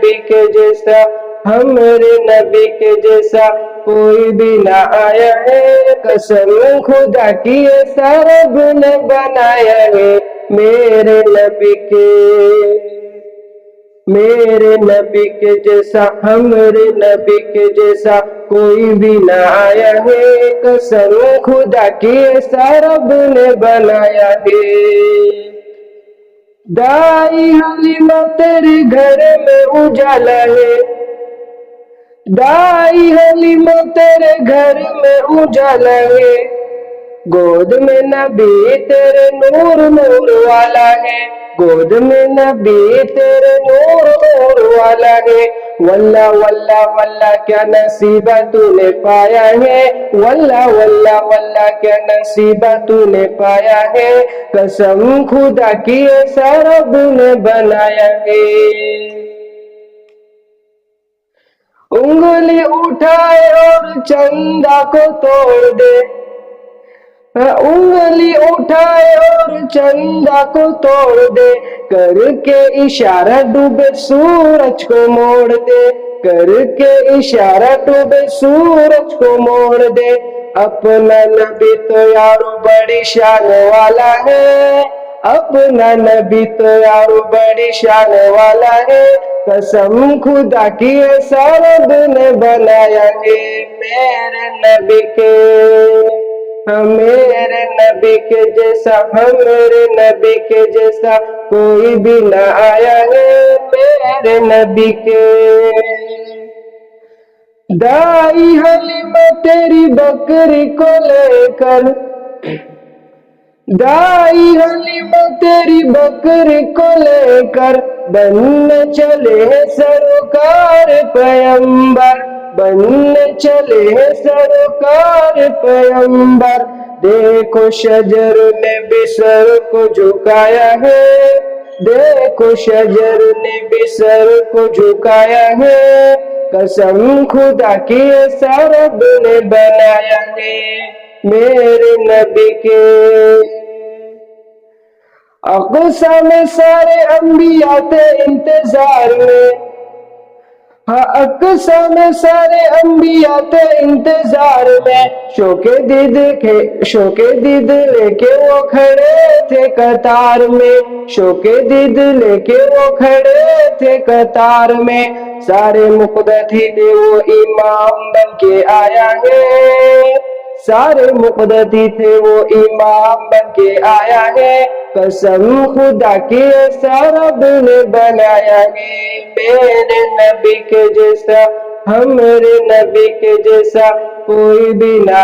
نبی کے جیسا ہمارے نبی کے جیسا کوئی بھی نہ آیا ہے، قسم خدا کی ایسا رب نے بنایا ہے میرے نبی کے جیسا ہمارے نبی کے جیسا کوئی بھی نہ آیا ہے، قسم خدا کی ایسا رب نے بنایا ہے۔ دائی حلیمہ تیرے گھر میں اجالا ہے، دائی حلیمہ تیرے گھر میں اجالا ہے، گود میں نبی تیرے نور نور والا ہے، گود میں نبی تیرے نور نور والا ہے۔ واللہ واللہ واللہ کیا نصیبہ تو نے پایا ہے، واللہ واللہ واللہ کیا نصیبہ تو نے پایا ہے، قسم خدا کی ایسا رب نے بنایا ہے۔ انگلی اٹھائے اور چندہ کو توڑ دے، انگلی اٹھائے اور چندہ کو توڑ دے، کر کے اشارہ ڈوبے سورج کو موڑ دے، کر کے اشارہ ڈوبے سورج کو موڑ دے۔ اپنا نبی تو یارو بڑی شان والا ہے، اپنا نبی تو یارو بڑی شان والا ہے، قسم خدا کی ایسا رب نے بنایا ہے میرے نبی کے، میرے نبی کے جیسا ہمارے نبی کے جیسا کوئی بھی نہ آیا ہے میرے نبی کے۔ دائی حلیمہ تیری بکری کو لے کر، دائی حلیمہ تیری بکری کو لے کر بننے چلے ہیں سرکار پیغمبر، بننے چلے ہیں سرکار پیغمبر۔ دیکھو شجر نے بھی سر کو جھکایا ہے، دیکھو شجر نے بھی سر کو جھکایا ہے، قسم خدا کی ایسا رب نے بنایا ہے میرے نبی کے۔ اقصی میں سارے انبیاء تھے انتظار میں، ہاں اقصی میں سارے انبیاء تھے انتظار میں، شوق دید لے کے وہ کھڑے تھے قطار میں، شوق دید لے کے وہ کھڑے تھے قطار میں۔ سارے مقتدی تھے وہ امام بن کے آیا ہے، سارے مقتدی تھے وہ امام بن کے آیا ہے، قسم خدا کی ایسا رب نے بنایا ہے میرے نبی کے جیسا ہمارے نبی کے جیسا کوئی بھی نہ